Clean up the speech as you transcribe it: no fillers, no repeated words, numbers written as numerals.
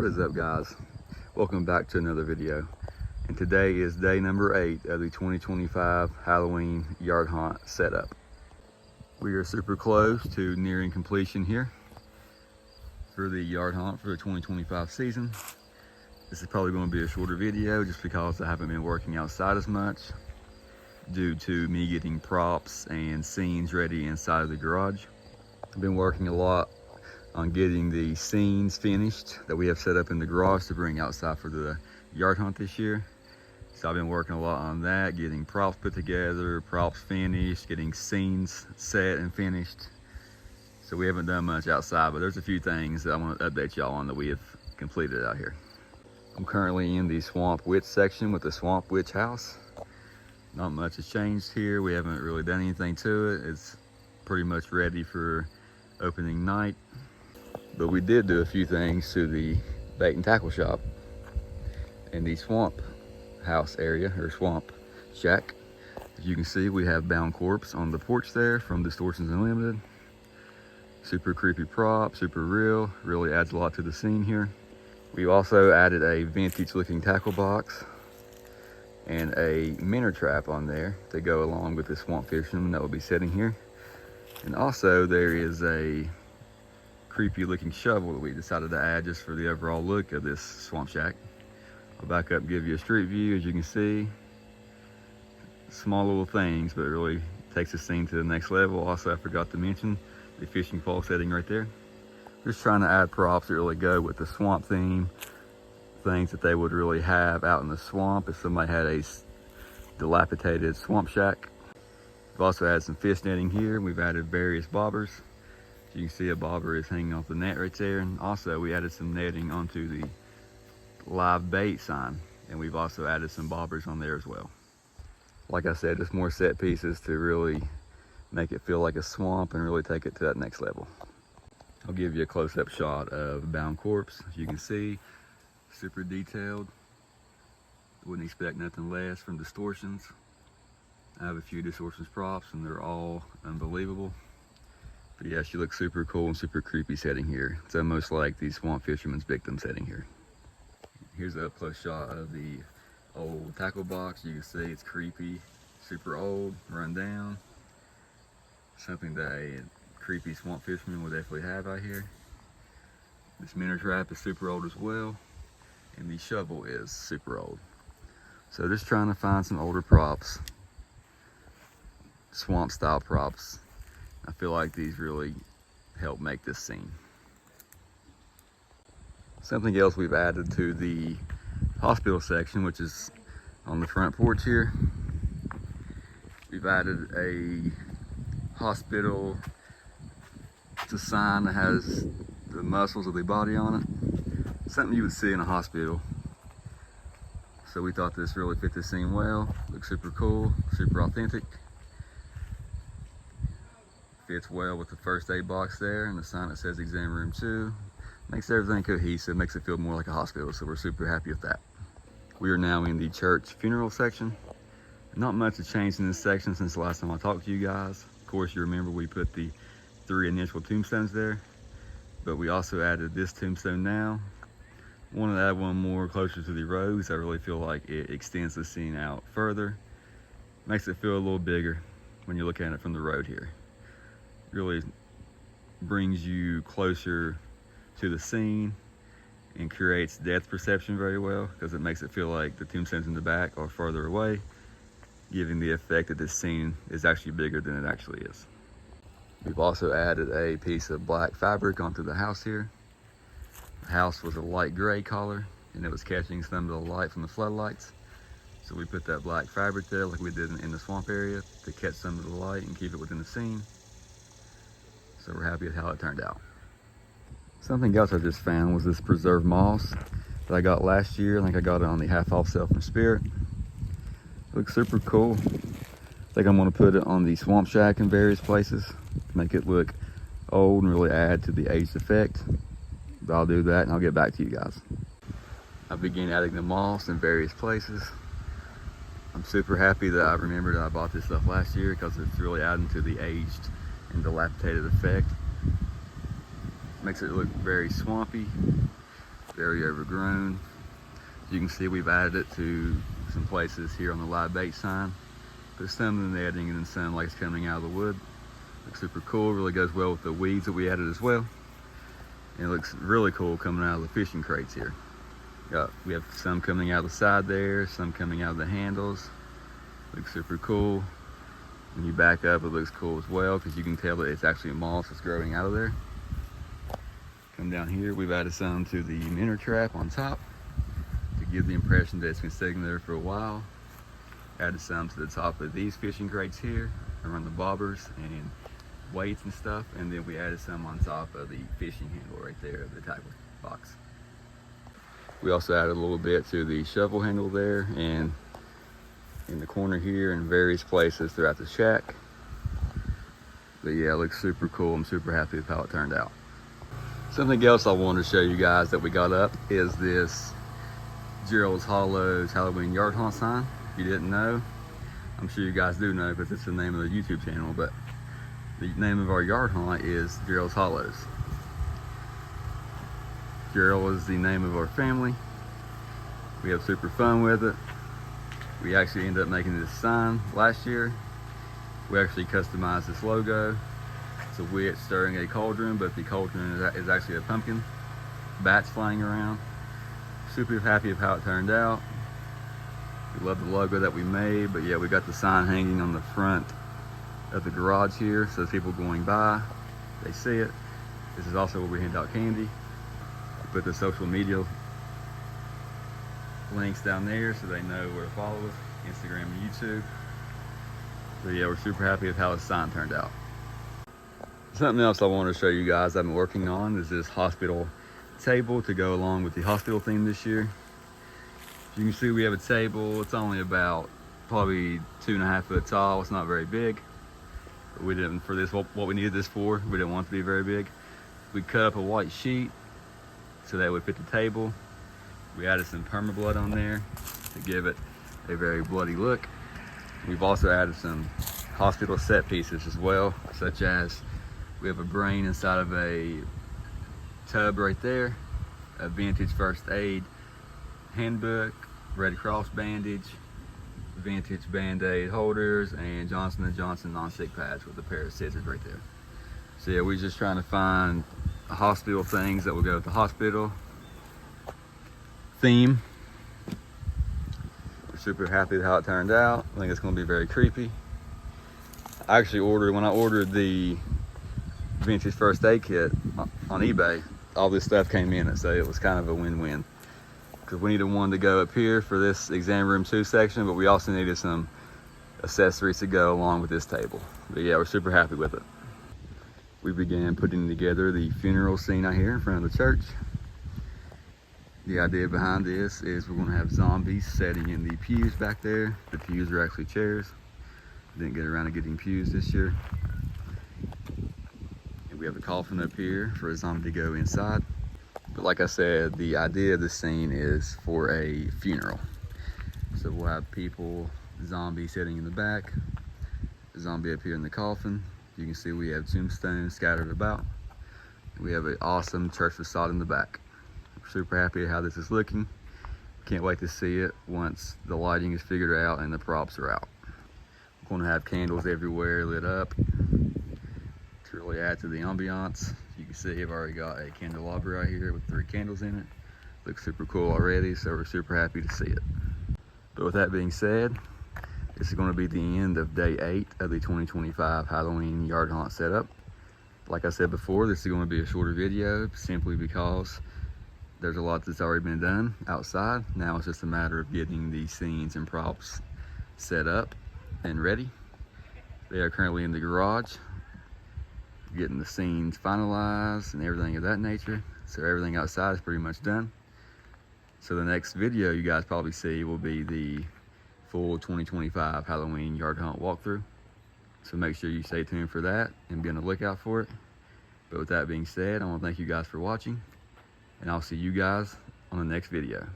What is up, guys? Welcome back to another video. And today is day number 8 of the 2025 Halloween yard hunt setup. We are super close to nearing completion here for the yard hunt for the 2025 season. This is probably going to be a shorter video just because I haven't been working outside as much due to me getting props and scenes ready inside of the garage. I've been working a lot on getting the scenes finished that we have set up in the garage to bring outside for the yard hunt this year. So I've been working a lot on that, getting props put together, props finished, getting scenes set and finished. So we haven't done much outside, but there's a few things that I want to update y'all on that we have completed out here. I'm currently in the Swamp Witch section with the Swamp Witch house. Not much has changed here. We haven't really done anything to it. It's pretty much ready for opening night. But we did do a few things to the bait and tackle shop in the swamp house area, or swamp shack. As you can see, we have Bound Corpse on the porch there from Distortions Unlimited. Super creepy prop, super real, really adds a lot to the scene here. We've also added a vintage looking tackle box and a minnow trap on there to go along with the swamp fisherman that will be sitting here. And also there is a creepy looking shovel that we decided to add just for the overall look of this swamp shack. I'll back up and give you a street view. As you can see, small little things, but it really takes the scene to the next level. Also, I forgot to mention the fishing pole setting right there. Just trying to add props that really go with the swamp theme, things that they would really have out in the swamp if somebody had a dilapidated swamp shack. We've also added some fish netting here. We've added various bobbers. You can see a bobber is hanging off the net right there. And also we added some netting onto the live bait sign. And we've also added some bobbers on there as well. Like I said, just more set pieces to really make it feel like a swamp and really take it to that next level. I'll give you a close-up shot of Bound Corpse. As you can see, super detailed. Wouldn't expect nothing less from Distortions. I have a few Distortions props and they're all unbelievable. But yeah, she looks super cool and super creepy setting here. It's almost like the Swamp Fisherman's Victim setting here. Here's an up-close shot of the old tackle box. You can see it's creepy, super old, run down. Something that a creepy swamp fisherman would definitely have out here. This minnow trap is super old as well. And the shovel is super old. So just trying to find some older props, swamp style props. I feel like these really help make this scene. Something else we've added to the hospital section, which is on the front porch here. We've added a hospital. It's a sign that has the muscles of the body on it. Something you would see in a hospital. So we thought this really fit the scene well. Looks super cool, super authentic. Fits well with the first aid box there and the sign that says exam room 2. Makes everything cohesive, makes it feel more like a hospital, so we're super happy with that. We are now in the church funeral section. Not much has changed in this section since the last time I talked to you guys. Of course, you remember we put the 3 initial tombstones there, but we also added this tombstone now. Wanted to add one more closer to the road because I really feel like it extends the scene out further. Makes it feel a little bigger when you're looking at it from the road here. Really brings you closer to the scene and creates depth perception very well because it makes it feel like the tombstones in the back are farther away, giving the effect that this scene is actually bigger than it actually is. We've also added a piece of black fabric onto the house here. The house was a light gray color and it was catching some of the light from the floodlights. So we put that black fabric there like we did in the swamp area to catch some of the light and keep it within the scene. So we're happy with how it turned out. Something else I just found was this preserved moss that I got last year. I think I got it on the half off sale from Spirit. It looks super cool. I think I'm gonna put it on the swamp shack in various places to make it look old and really add to the aged effect. But I'll do that and I'll get back to you guys. I began adding the moss in various places. I'm super happy that I remembered that I bought this stuff last year because it's really adding to the aged and dilapidated effect. Makes it look very swampy. very overgrown. As you can see, we've added it to some places here on the live bait sign. Put some in the netting and then some like it's coming out of the wood. Looks super cool, really goes well with the weeds that we added as well. And it looks really cool coming out of the fishing crates here. We have some coming out of the side there, some coming out of the handles. Looks super cool. When you back up, it looks cool as well because you can tell that it's actually a moss that's growing out of there. Come down here, we've added some to the minnow trap on top to give the impression that it's been sitting there for a while. Added some to the top of these fishing crates here, around the bobbers and weights and stuff, and then we added some on top of the fishing handle right there of the tackle box. We also added a little bit to the shovel handle there and in the corner here and various places throughout the shack. But yeah, it looks super cool. I'm super happy with how it turned out. Something else I wanted to show you guys that we got up is this Jarrells Hallows Halloween yard haunt sign. If you didn't know, I'm sure you guys do know because it's the name of the YouTube channel, but the name of our yard haunt is Jarrells Hallows. Jarrell is the name of our family. We have super fun with it. We actually ended up making this sign last year. We actually customized this logo. It's a witch stirring a cauldron, but the cauldron is actually a pumpkin. Bats flying around. Super happy with how it turned out. We love the logo that we made, but yeah, we got the sign hanging on the front of the garage here, so people going by, they see it. This is also where we hand out candy. We put the social media links down there so they know where to follow us, Instagram and YouTube. But yeah, we're super happy with how the sign turned out. Something else I wanted to show you guys I've been working on is this hospital table to go along with the hospital theme this year. As you can see, we have a table. It's only about probably 2.5 foot tall. It's not very big. But we didn't, for this, what we needed this for, we didn't want it to be very big. We cut up a white sheet so that it would fit the table. We added some permablood on there to give it a very bloody look. We've also added some hospital set pieces as well, such as we have a brain inside of a tub right there, a vintage first aid handbook, Red Cross bandage, vintage Band-Aid holders, and Johnson & Johnson non-stick pads with a pair of scissors right there. So yeah, we're just trying to find hospital things that will go with the hospital theme. We're super happy with how it turned out. I think it's going to be very creepy. I actually when I ordered the vintage first aid kit on eBay, all this stuff came in it, so it was kind of a win-win. Because we needed one to go up here for this exam room 2 section, but we also needed some accessories to go along with this table. But yeah, we're super happy with it. We began putting together the funeral scene out here in front of the church. The idea behind this is we're going to have zombies sitting in the pews back there. The pews are actually chairs. Didn't get around to getting pews this year. And we have a coffin up here for a zombie to go inside. But like I said, the idea of this scene is for a funeral. So we'll have people, zombie sitting in the back, a zombie up here in the coffin. You can see we have tombstones scattered about. We have an awesome church facade in the back. We're super happy at how this is looking. Can't wait to see it once the lighting is figured out and the props are out. We're going to have candles everywhere lit up to really add to the ambiance. You can see I've already got a candelabra right here with 3 candles in it. Looks super cool already, so we're super happy to see it. But with that being said, this is going to be the end of day 8 of the 2025 Halloween yard haunt setup. Like I said before, this is going to be a shorter video simply because there's a lot that's already been done outside. Now it's just a matter of getting the scenes and props set up and ready. They are currently in the garage, getting the scenes finalized and everything of that nature. So everything outside is pretty much done. So the next video you guys probably see will be the full 2025 Halloween yard hunt walkthrough. So make sure you stay tuned for that and be on the lookout for it. But with that being said, I want to thank you guys for watching, and I'll see you guys on the next video.